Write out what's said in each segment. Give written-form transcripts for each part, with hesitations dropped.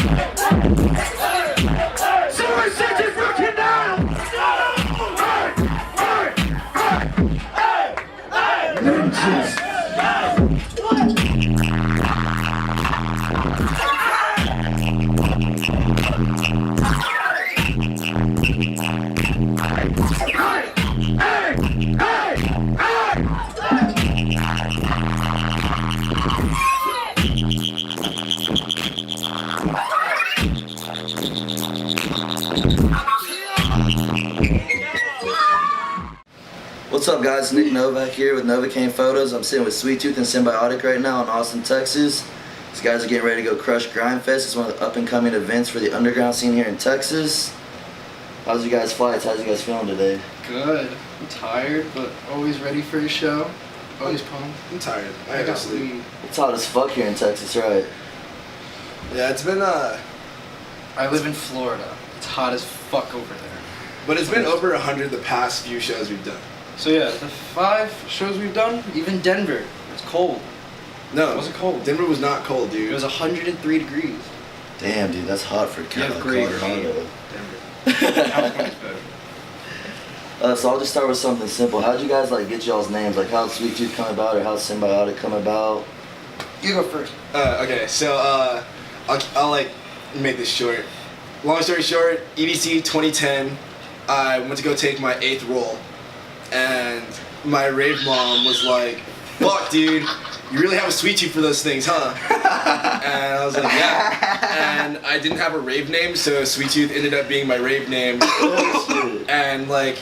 Someone said you're fucking down! Ninjas! What's up guys, Nick Novak here with Novocaine Photos. I'm sitting with SweetTooth and Symbiotic right now in Austin, Texas. These guys are getting ready to go crush Grimefest. It's one of the up and coming events for the underground scene here in Texas. How's you guys' flights? How's you guys feeling today? Good. I'm tired, but always ready for a show. Always pumped. I'm tired. I got sleep. It's hot as fuck here in Texas, right? Yeah, it's been I live in Florida. It's hot as fuck over there. but it's been over 100 the past few shows we've done. So yeah, the 5 shows we've done, even Denver, it's cold. No, It wasn't cold. Denver was not cold, dude. It was 103 degrees. Damn, dude, that's hot for Great Colorado. Denver. California's better. So I'll just start with something simple. How'd you guys like get y'all's names? Like how'd SweetTooth come about, or how'd Symbiotic come about? You go first. Okay, so I'll like make this short. Long story short, EDC 2010, I went to go take my 8th role, and my rave mom was like, "Fuck, dude, you really have a sweet tooth for those things, huh?" And I was like, "Yeah." And I didn't have a rave name, so SweetTooth ended up being my rave name. And like,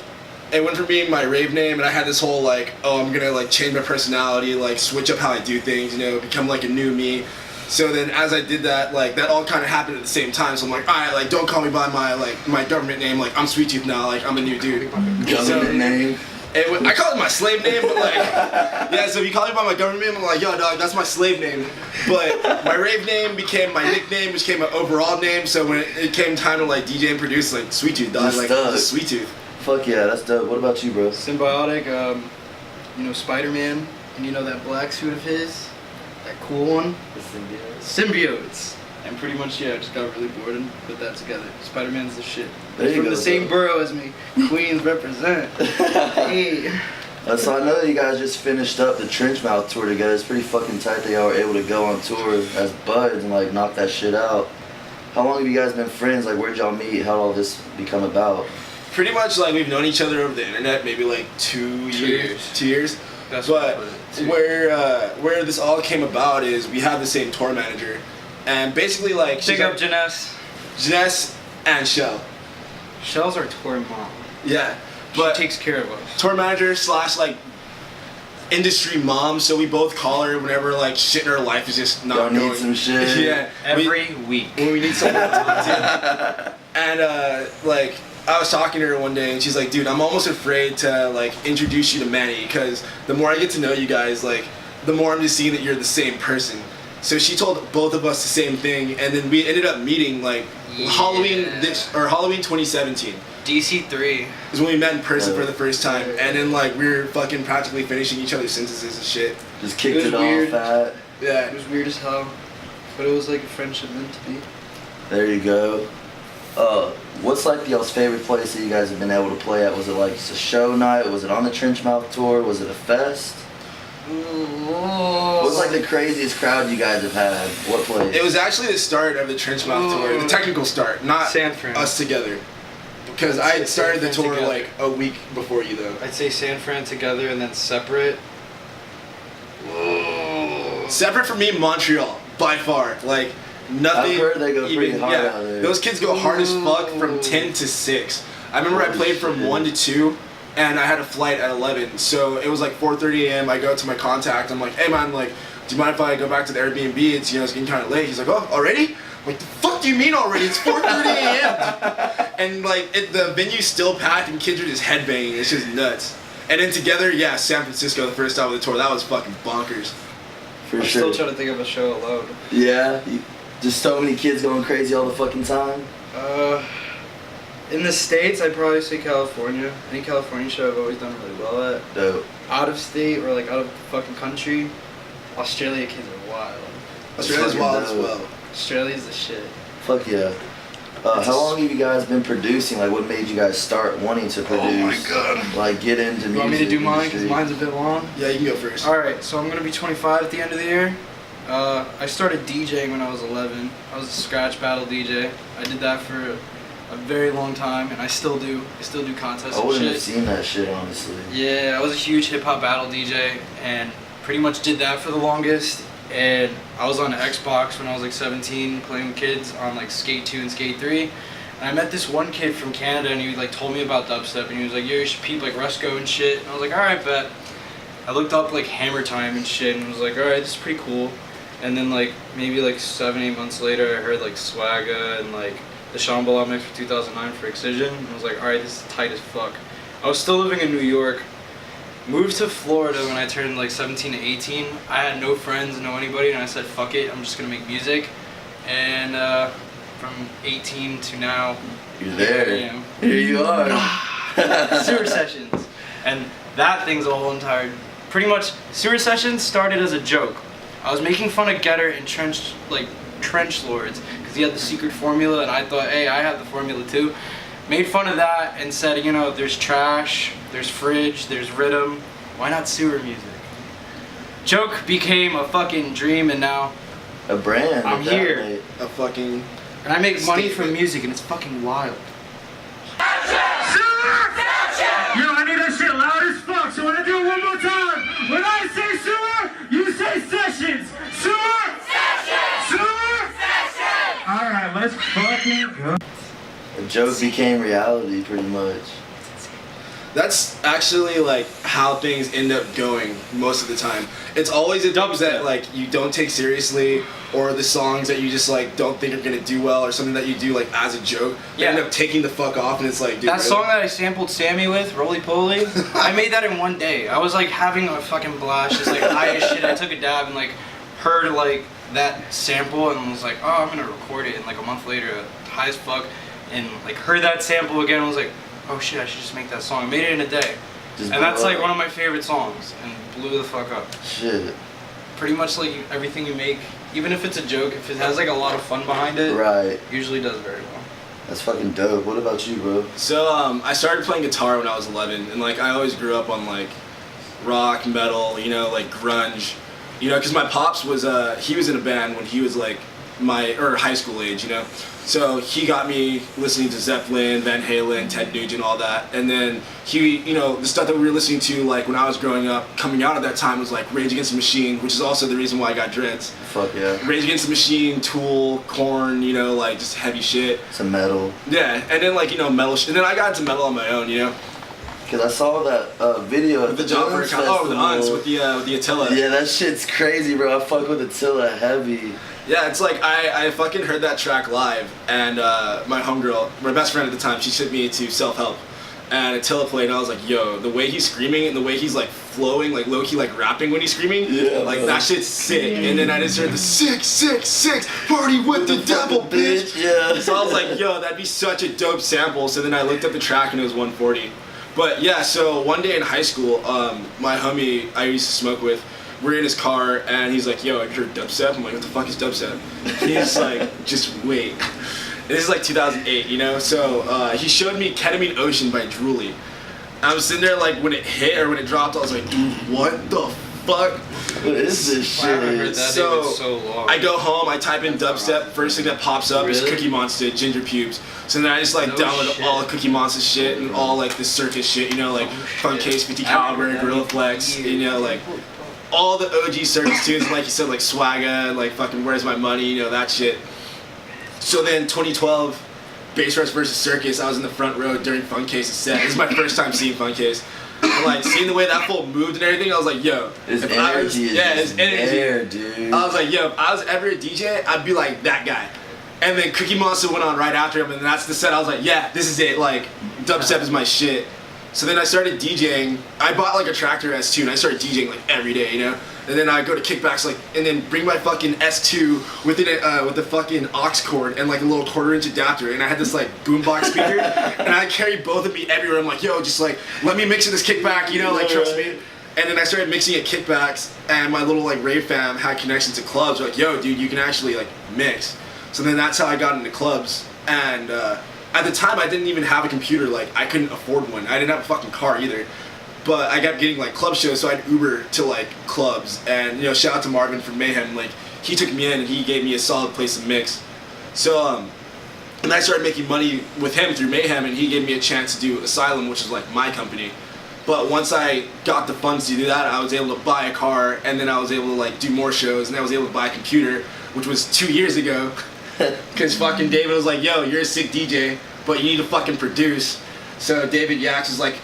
it went from being my rave name, and I had this whole like, oh, I'm gonna like change my personality, like switch up how I do things, you know, become like a new me. So then as I did that, like that all kind of happened at the same time. So I'm like, alright, like don't call me by my government name, like I'm SweetTooth now, like I'm a new dude. Government name? I call it my slave name, but like, yeah, so if you call me by my government name, I'm like, yo dog, that's my slave name. But my rave name became my nickname, which became my overall name, so when it came time to like DJ and produce, like SweetTooth, dog, like SweetTooth. Fuck yeah, that's dope. What about you, bro? Symbiotic, you know Spider-Man, and you know that black suit of his? That cool one? The Symbiotes. And pretty much, yeah, I just got really bored and put that together. Spider-Man's the shit. There you From go, the same borough as me. Queens represent. Hey. So I know that you guys just finished up the Trenchmouth tour together. It's pretty fucking tight that y'all were able to go on tour as buds and like knock that shit out. How long have you guys been friends? Like where'd y'all meet? How'd all this become about? Pretty much like we've known each other over the internet, maybe like 2 years. 2 years. That's but where this all came about is we have the same tour manager, and basically like Big up Janess and Shell. Shell's our tour mom. Yeah, She but takes care of us. tour manager / like industry mom. So we both call her whenever like shit in her life is just not Don't going. need some shit. Yeah, Every week. when we need someone to talk to. And like I was talking to her one day and she's like, dude, I'm almost afraid to like introduce you to Manny, because the more I get to know you guys, like the more I'm just seeing that you're the same person. So she told both of us the same thing, and then we ended up meeting like Halloween 2017. DC3 is when we met in person for the first time, and then like we were fucking practically finishing each other's sentences and shit. Just kicked it weird. off at. Yeah. It was weird as hell, but it was like a friendship meant to be. There you go. What's like y'all's favorite place that you guys have been able to play at? Was it like just a show night? Was it on the Trenchmouth tour? Was it a fest? What's like the craziest crowd you guys have had? What place? It was actually the start of the Trenchmouth tour, the technical start, not San Fran. us together. Because I had started the tour together. like a week before you though. I'd say San Fran together and then separate. Separate from me, Montreal, by far. Like nothing. I've heard they go pretty even, hard yeah, out there. those kids go hard as fuck from 10 to 6. I remember I Holy played from shit. 1 to 2, and I had a flight at 11. So it was like 4:30 a.m. I go to my contact. I'm like, hey man, like, do you mind if I go back to the Airbnb? It's it's getting kind of late. He's like, oh, already? I'm like, the fuck do you mean already? It's 4:30 a.m. And like the venue's still packed and kids are just headbanging. It's just nuts. And then together, yeah, San Francisco, the first time of the tour, that was fucking bonkers. For I'm sure. still trying to think of a show alone. Yeah, just so many kids going crazy all the fucking time. In the States, I'd probably say California. Any California show I've always done really well at. Dope. Out of state or like out of the fucking country, Australia kids are wild. Australia's wild as well. Australia's the shit. Fuck yeah. How long have you guys been producing? Like, what made you guys start wanting to produce? Oh my god. Like, get into music. You want me to do mine? industry? Because mine's a bit long. Yeah, you can go first. Alright, so I'm going to be 25 at the end of the year. I started DJing when I was 11. I was a scratch battle DJ. I did that for a very long time, and I still do. I still do contests I and wouldn't shit. have seen that shit, honestly. Yeah, I was a huge hip-hop battle DJ, and pretty much did that for the longest. And I was on Xbox when I was like 17, playing with kids on like Skate 2 and Skate 3. And I met this one kid from Canada, and he like told me about dubstep, and he was like, "Yo, you should peep like Rusko and shit." And I was like, "Alright, bet." I looked up like Hammer Time and shit, and was like, "Alright, this is pretty cool." And then like maybe like 7-8 months later, I heard like Swagga and like the Shambhala mix for 2009 for Excision. And I was like, "Alright, this is tight as fuck." I was still living in New York. Moved to Florida when I turned like 17 to 18. I had no friends, no anybody, and I said, "Fuck it, I'm just gonna make music." And from 18 to now, You're there. Here I am. Here you are. Sewer Sessions. And that thing's a whole entire, pretty much, Sewer Sessions started as a joke. I was making fun of Getter and Trench Lords, because he had the secret formula, and I thought, hey, I have the formula too. Made fun of that and said, you know, there's trash, there's fridge, there's rhythm, why not sewer music? Joke became a fucking dream, and now A brand. I'm here. mate. A fucking. and I make money from music, and it's fucking wild. Sewer! Yo, I need that shit loud as fuck, so when I do it one more time, when I say sewer, you say sessions. Sewer! Sewer! Alright, let's fucking go. A joke became reality, pretty much. That's actually like how things end up going most of the time. It's always the dubs that like you don't take seriously, or the songs that you just like don't think are gonna do well, or something that you do like as a joke. You Yeah. end up taking the fuck off, and it's like, dude, That really? song that I sampled Sammy with, Roly Poly, I made that in one day. I was like having a fucking blast, just like high as shit. I took a dab and like heard like that sample and was like, oh, I'm gonna record it. And like a month later, high as fuck, and like heard that sample again and was like, oh shit, I should just make that song. I made it in a day. Just And that's blew like up. one of my favorite songs, and blew the fuck up. Shit. Pretty much like everything you make, even if it's a joke, if it has like a lot of fun behind it, Right. usually does very well. That's fucking dope. What about you, bro? So I started playing guitar when I was 11, and like I always grew up on like rock, metal, you know, like grunge, you know, because my pops was he was in a band when he was like high school age, you know. So he got me listening to Zeppelin, Van Halen, Ted Nugent, all that. And then he, you know, the stuff that we were listening to, like when I was growing up, coming out of that time was like Rage Against the Machine, which is also the reason why I got dreads. Fuck yeah. Rage Against the Machine, Tool, Korn, you know, like just heavy shit. Some metal. Yeah, and then like, you know, metal shit. And then I got into metal on my own, you know. Cause I saw that video at The job for the Uns with the Attila. Yeah, that shit's crazy, bro. I fuck with Attila heavy. Yeah, it's like I fucking heard that track live, and my homegirl, my best friend at the time, she sent me to Self Help, and Attila played, and I was like, yo, the way he's screaming and the way he's like flowing, like low key like rapping when he's screaming, Yeah, like bro. that shit's sick. And then I just heard the 666 party with the devil, bitch. Yeah. So I was like, yo, that'd be such a dope sample. So then I looked up the track and it was 140. But yeah, so one day in high school, my homie I used to smoke with, we're in his car and he's like, yo, have you heard dubstep? I'm like, what the fuck is dubstep? He's like, just wait. And this is like 2008, you know? So he showed me Ketamine Ocean by Drooly. I was sitting there like when it hit or when it dropped, I was like, dude, what the fuck? What is this I haven't heard shit? that So, name in so long. I go home, I type in dubstep, first thing that pops up is Really? Cookie Monster, Ginger Pubes. So then I just like No download shit. all the Cookie Monster shit and all like the circus shit, you know, like Oh, Fun shit. Case, 50 I haven't Caliber, heard that Gorilla in Flex, years. you know, like all the OG circus tunes, like you said, like Swagga, like fucking Where's My Money, you know, that shit. So then 2012, Bass Rush versus Circus, I was in the front row during Fun Case's set. This is my first time seeing Fun Case. And like seeing the way that fool moved and everything, I was like, yo. His if I energy was, is yeah, just his energy. there, dude. I was like, yo, if I was ever a DJ, I'd be like that guy. And then Cookie Monster went on right after him, and that's the set. I was like, yeah, this is it. Like, dubstep is my shit. So then I started DJing. I bought like a Tractor S2, and I started DJing like every day, you know. And then I go to kickbacks, like, and then bring my fucking S2 with it, with the fucking aux cord and like a little 1/4-inch adapter. And I had this like boombox speaker, and I carried both of me everywhere. I'm like, yo, just like let me mix in this kickback, you know, like trust me. And then I started mixing at kickbacks, and my little like rave fam had connections to clubs. They're like, yo, dude, you can actually like mix. So then that's how I got into clubs. And at the time, I didn't even have a computer. Like, I couldn't afford one. I didn't have a fucking car either. But I kept getting like club shows, so I'd Uber to like clubs. And you know, shout out to Marvin from Mayhem. Like, he took me in and he gave me a solid place to mix. So and I started making money with him through Mayhem, and he gave me a chance to do Asylum, which is like my company. But once I got the funds to do that, I was able to buy a car, and then I was able to like do more shows, and I was able to buy a computer, which was 2 years ago. Because fucking David was like, yo, you're a sick DJ, but you need to fucking produce. So David Yax is like,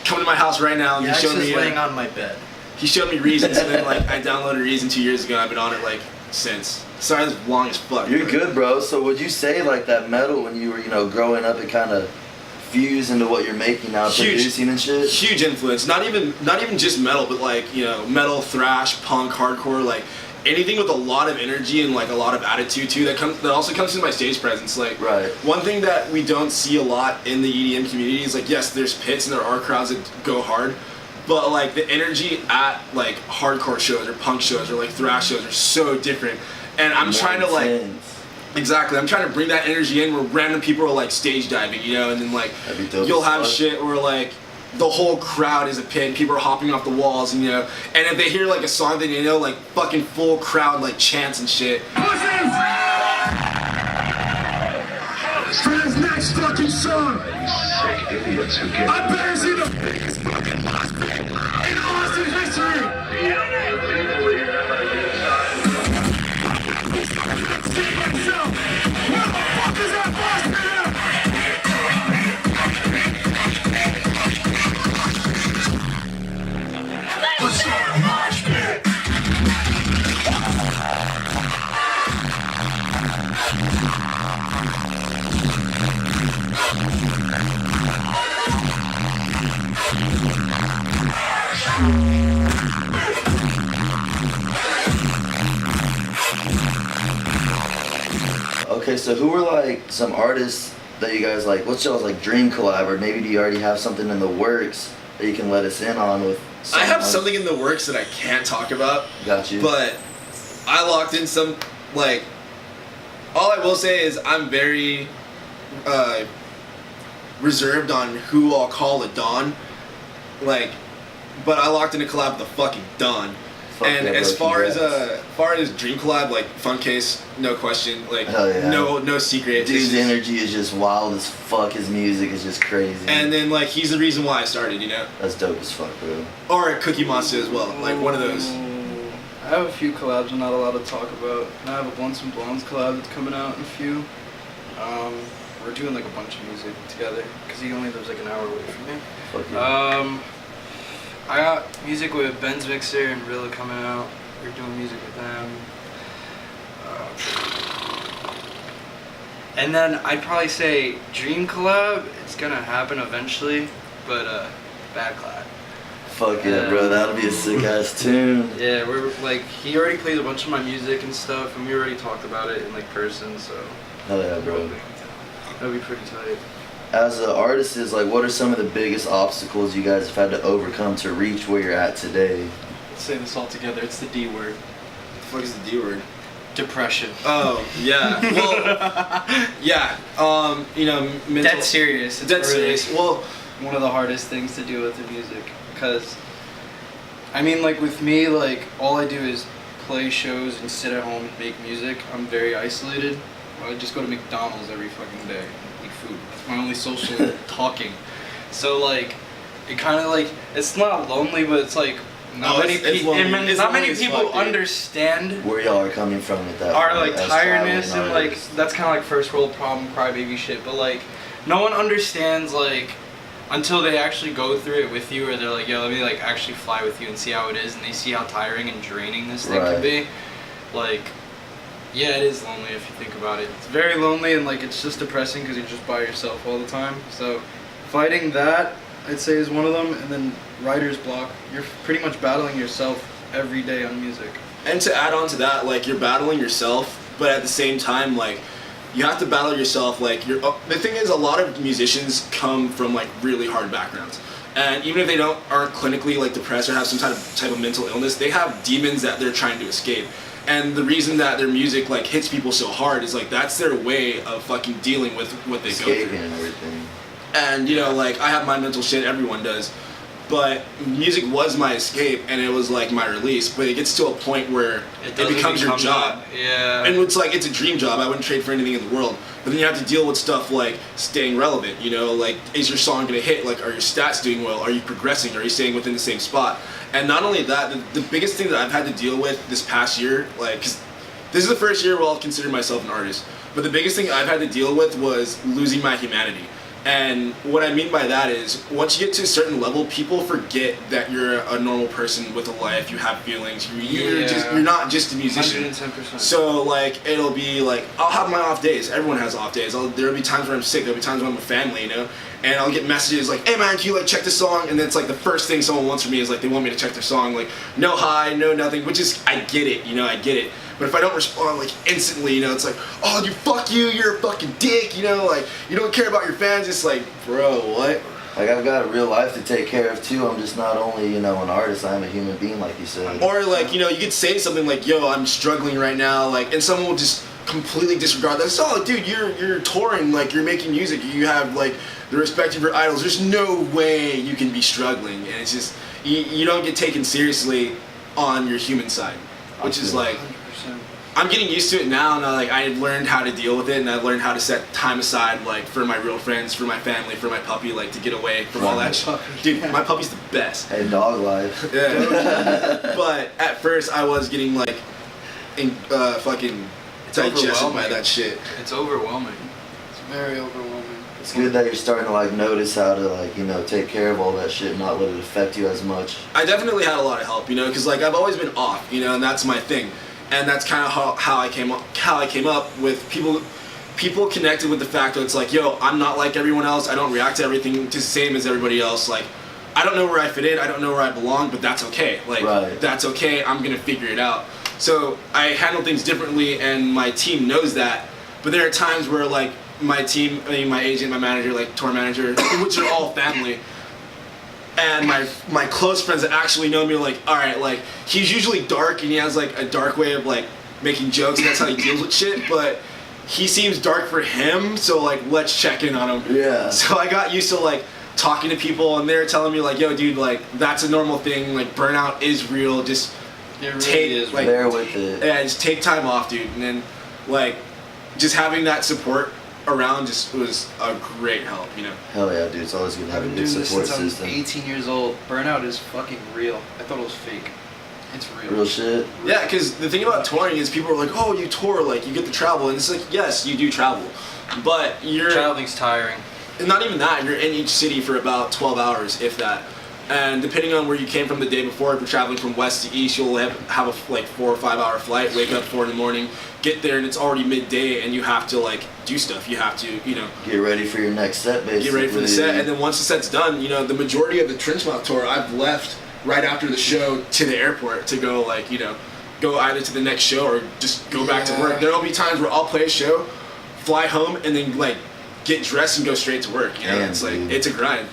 come to my house right now, and Yax he showed me. is laying on my bed. He showed me Reasons, and then like I downloaded Reason 2 years ago. I've been on it like since. Sorry, this is long as fuck. You're good, bro. So would you say like that metal when you were, you know, growing up, it kind of fused into what you're making now, producing and shit? Huge influence. Not even just metal, but like, you know, metal, thrash, punk, hardcore, like anything with a lot of energy and like a lot of attitude too. That also comes through my stage presence. Like, right. One thing that we don't see a lot in the EDM community is like, yes, there's pits and there are crowds that go hard, but like the energy at like hardcore shows or punk shows or like thrash shows are so different. And I'm trying to like, exactly, I'm trying to bring that energy in where random people are like stage diving, you know, and then like you'll have shit where like the whole crowd is a pit and people are hopping off the walls, and you know, and if they hear like a song that you know, like fucking full crowd like chants and shit. For this next fucking song, I better see the biggest fucking mosh pit in Austin history. Myself, where the fuck is that mosh pit at? What's our mosh pit? Okay, so who were like some artists that you guys like, what's y'all's like dream collab, or maybe do you already have something in the works that you can let us in on with? I have something in the works that I can't talk about. Got you. But I locked in some, like, all I will say is I'm very reserved on who I'll call a Don. Like, but I locked in a collab with the fucking Don. And yeah, as bro, far as dream collab, like Funkcase, no question, like yeah. no secret. Dude's energy is just wild as fuck. His music is just crazy. And then like he's the reason why I started, you know. That's dope as fuck, bro. Or Cookie Monster as well, like one of those. I have a few collabs I'm not allowed to talk about. I have a Blunts and Blondes collab that's coming out in a few. We're doing like a bunch of music together because he only lives like an hour away from me. Fuck yeah. I got music with Ben's Mixer and Rilla coming out. We're doing music with them. And then I'd probably say Dream collab. It's gonna happen eventually, but Bad Clad. Fuck yeah, bro. That'll be a sick ass tune. Yeah, we're like he already plays a bunch of my music and stuff, and we already talked about it in like person, so. Hell yeah, bro. That'll be pretty tight. As an artist, is like, what are some of the biggest obstacles you guys have had to overcome to reach where you're at today? Let's say this all together. It's the D word. What the fuck is the D word? Depression. Oh, yeah. Well, yeah. You know, mental. Dead serious. It's Dead really serious. Well, one of the hardest things to do with the music, because, I mean, like with me, like all I do is play shows and sit at home and make music. I'm very isolated. I just go to McDonald's every fucking day and eat food. It's my only social talking. So like, it kind of like, it's not lonely, but it's like not many people understand where y'all are coming from with that. our like as tiredness, and traveling like artists. that's kind of like first world problem, crybaby shit. But like, no one understands like until they actually go through it with you, or they're like, yo, let me like actually fly with you and see how it is, and they see how tiring and draining this thing can be. Like, yeah, it is lonely if you think about it. It's very lonely, and like it's just depressing because you're just by yourself all the time. So fighting that, I'd say, is one of them. And then writer's block. You're pretty much battling yourself every day on music. and to add on to that, like you're battling yourself, but at the same time, like you have to battle yourself. Like the thing is, a lot of musicians come from like really hard backgrounds. And even if they aren't clinically like depressed or have some type of mental illness, they have demons that they're trying to escape. And the reason that their music like hits people so hard is like that's their way of fucking dealing with what they go Escaping through. and everything. And you know, like I have my mental shit, everyone does. But music was my escape and it was like my release. But it gets to a point where it becomes your job. Yeah. And it's like, it's a dream job. I wouldn't trade for anything in the world. But then you have to deal with stuff like staying relevant, you know, like is your song gonna hit? Like are your stats doing well? Are you progressing? Are you staying within the same spot? And not only that, the biggest thing that I've had to deal with this past year, like, 'cause this is the first year where I'll consider myself an artist. But the biggest thing I've had to deal with was losing my humanity. And what I mean by that is, once you get to a certain level, people forget that you're a normal person with a life. You have feelings. You're not just a musician. 110%. So like, it'll be like, I'll have my off days. Everyone has off days. There'll be times where I'm sick. There'll be times when I'm with family, you know. And I'll get messages like, "Hey man, can you like check this song?" And then it's like the first thing someone wants from me is like they want me to check their song. Like, no hi, no nothing. Which is, I get it, you know, I get it. But if I don't respond like instantly, you know, it's like, "Oh, you fuck you, you're a fucking dick," you know, like you don't care about your fans. It's like, bro, what? Like I've got a real life to take care of too. I'm just not only, you know, an artist, I'm a human being, like you said. Or like, you know, you could say something like, "Yo, I'm struggling right now," like, and someone will just completely disregard that. It's, "Oh, dude, you're touring, like you're making music, you have like the respect of your idols. There's no way you can be struggling," and it's just you don't get taken seriously on your human side, which is like. 100%. I'm getting used to it now, and I've learned how to deal with it, and I've learned how to set time aside, like for my real friends, for my family, for my puppy, like to get away from all that shit. Dude, my puppy's the best. Hey, dog life. Yeah. But at first, I was getting like, fucking digested by overwhelming. that shit. It's overwhelming. It's very overwhelming. It's good that you're starting to like notice how to like, you know, take care of all that shit and not let it affect you as much. I definitely had a lot of help, you know, because like I've always been off, you know, and that's my thing, and that's kind of how I came up with people connected with the fact that it's like, yo, I'm not like everyone else. I don't react to everything the same as everybody else. Like, I don't know where I fit in. I don't know where I belong, but that's okay. Like, Right. That's okay. I'm gonna figure it out. So I handle things differently, and my team knows that. But there are times where like my team, I mean, my agent, my manager, like tour manager, which are all family, and my close friends that actually know me are like, all right, like he's usually dark and he has like a dark way of like making jokes and that's how he deals with shit, but he seems dark for him, so like let's check in on him. Yeah. So I got used to like talking to people, and they're telling me like, yo dude, like that's a normal thing, like burnout is real, just It really take is. like Bear with it. yeah, just take time off, dude. And then like just having that support around just was a great help, you know. Hell yeah, dude. It's always good to I've have a been good doing this support since I was system. 18 years old. Burnout is fucking real. I thought it was fake. It's real. Real shit. Yeah, because the thing about touring is people are like, oh, you tour, like you get to travel, and it's like, yes, you do travel, but you're Traveling's tiring. not even that. You're in each city for about 12 hours, if that. And depending on where you came from the day before, if you're traveling from west to east, you'll have a like 4 or 5 hour flight. Wake up 4 in the morning, get there, and it's already midday, and you have to like do stuff. You have to, you know, Get ready for your next set, basically. get ready for the set. And then once the set's done, you know, the majority of the Trenchmouth tour, I've left right after the show to the airport to go like, you know, go either to the next show or just go back to work. There'll be times where I'll play a show, fly home, and then like get dressed and go straight to work. You know, Damn, it's like dude. it's a grind.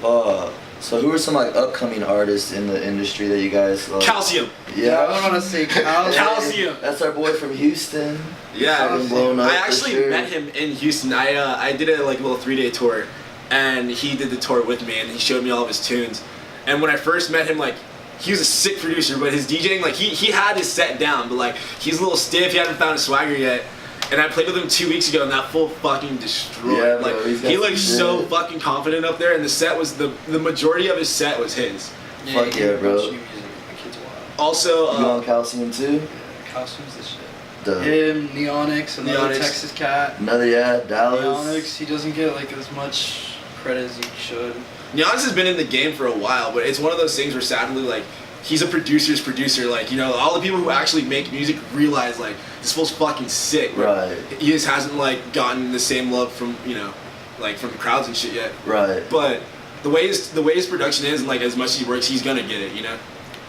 100%. So who are some like upcoming artists in the industry that you guys like? Calcium. I Yeah. want to say Calcium. That's our boy from Houston. Yeah, Fucking blown up I for actually sure. met him in Houston. I did a like little 3-day tour, and he did the tour with me, and he showed me all of his tunes. And when I first met him, like he was a sick producer, but his DJing, like he had his set down, but like he's a little stiff. He hadn't found his swagger yet. And I played with him 2 weeks ago, and that fool fucking destroyed. Yeah, bro, like he's got he some looked so shit. fucking confident up there, and the set was the majority of his set was his. Fuck yeah, bro. New music. My kid's wild. Also, You on Calcium too? Yeah, Costume's the shit. Dope. Him, Neonix, another Neonix. Texas cat. Another Dallas. Neonix, he doesn't get like as much credit as he should. Giannis has been in the game for a while, but it's one of those things where sadly, like, he's a producer's producer. Like, you know, all the people who actually make music realize, like, this fool's fucking sick. but Right. He just hasn't, like, gotten the same love from, you know, like, from the crowds and shit yet. Right. But the way his production is, and, like, as much as he works, he's gonna get it, you know?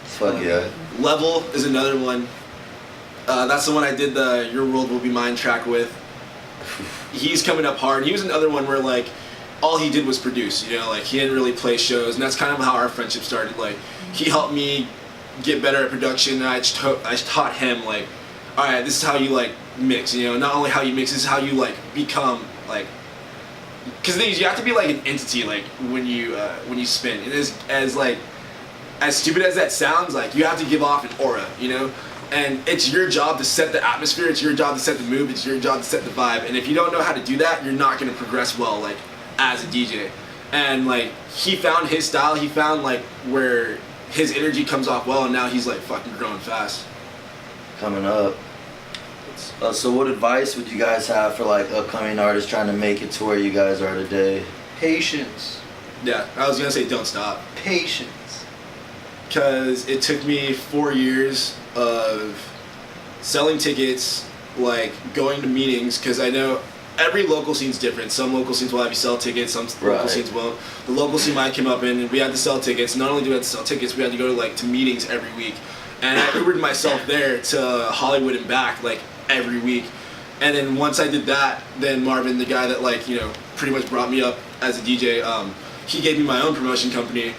Fuck yeah. Level is another one. That's the one I did the Your World Will Be Mine track with. He's coming up hard. He was another one where, like, all he did was produce, you know, like he didn't really play shows, and that's kind of how our friendship started. Like he helped me get better at production. And I taught him like, all right, this is how you like mix. You know, not only how you mix, this is how you like become like. Because the thing is, you have to be like an entity like when you spin. And as stupid as that sounds, like you have to give off an aura, you know. And it's your job to set the atmosphere. It's your job to set the mood. It's your job to set the vibe. And if you don't know how to do that, you're not gonna progress well like as a DJ. And like he found his style. He found like where his energy comes off well, and now he's like fucking growing fast. Coming up. So what advice would you guys have for like upcoming artists trying to make it to where you guys are today? Patience. Yeah, I was gonna say don't stop. Patience. Because it took me 4 years of selling tickets, like going to meetings, because I know every local scene's different. Some local scenes will have you sell tickets, some local scenes won't. The local scene I came up in, and we had to sell tickets. Not only do we have to sell tickets, we had to go to meetings every week. And I Ubered myself there to Hollywood and back like every week. And then once I did that, then Marvin, the guy that like, you know, pretty much brought me up as a DJ, he gave me my own promotion company.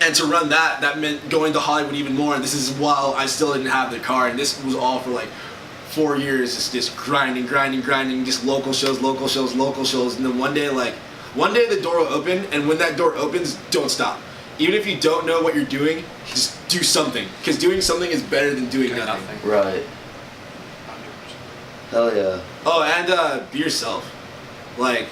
And to run that meant going to Hollywood even more. And this is while I still didn't have the car. And this was all for like 4 years, just grinding, just local shows. And then one day the door will open. And when that door opens, don't stop. Even if you don't know what you're doing, just do something. Because doing something is better than doing nothing. Right. 100%. Hell yeah. Oh, and be yourself. Like,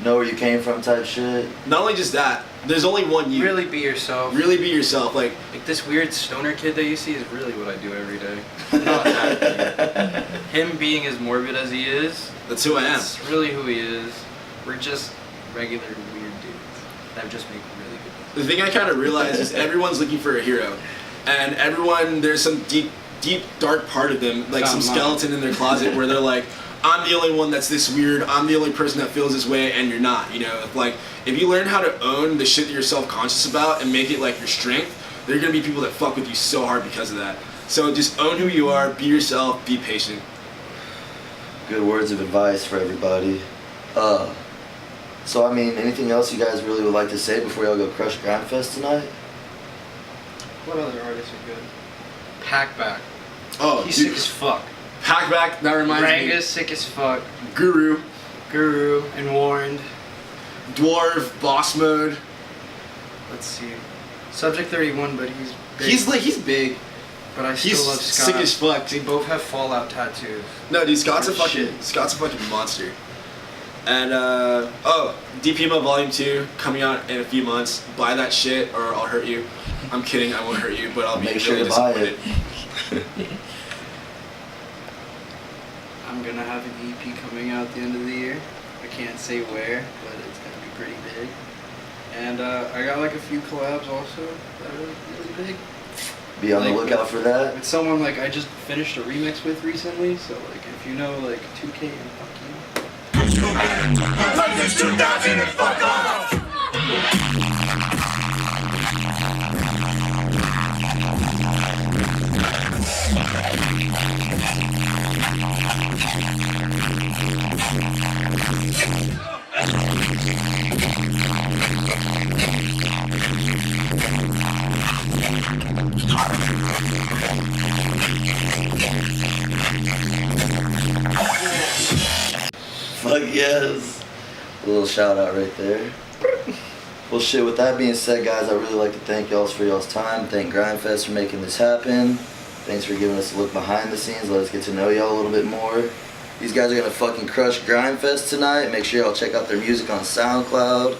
know where you came from type shit. Not only just that, there's only one you. Really be yourself. Really be yourself. Like this weird stoner kid that you see is really what I do every day. Not that kid. Him being as morbid as he is. That's who I am. That's really who he is. We're just regular weird dudes that just make really good music. The thing I kind of realized is everyone's looking for a hero, and everyone, there's some deep dark part of them, like some skeleton in their closet where they're like, I'm the only one that's this weird, I'm the only person that feels this way, and you're not, you know? Like, if you learn how to own the shit that you're self-conscious about and make it like your strength, there are gonna be people that fuck with you so hard because of that. So just own who you are, be yourself, be patient. Good words of advice for everybody. So I mean, anything else you guys really would like to say before y'all go crush Grimefest tonight? What other artists are good? Packback. Oh, he's dude. sick as fuck. Packback, that reminds me. Ranga's sick as fuck. Guru and Warned. Dwarf, Boss Mode. Let's see. Subject 31, but he's big. He's big. But I still love Scott. Sick as fuck. They both have Fallout tattoos. No, dude, Scott's a fucking monster. And DPMO Volume 2 coming out in a few months. Buy that shit or I'll hurt you. I'm kidding, I won't hurt you, but I'll be Make sure really to buy disappointed. it. I'm gonna have an EP coming out at the end of the year. I can't say where, but it's gonna be pretty big. And I got like a few collabs also that are really big. Be on the lookout for that. It's someone like I just finished a remix with recently, so like if you know like 2K and fuck you. Like this 2000 and fuck off! Fuck yes. A little shout out right there. Well shit, with that being said guys, I really like to thank y'all for y'all's time. Thank Grimefest for making this happen. Thanks for giving us a look behind the scenes. Let us get to know y'all a little bit more. These guys are gonna fucking crush Grimefest tonight. Make sure y'all check out their music on SoundCloud.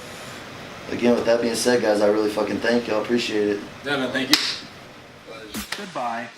Again, with that being said guys, I really fucking thank y'all. Appreciate it. Yeah, man, thank you. Goodbye.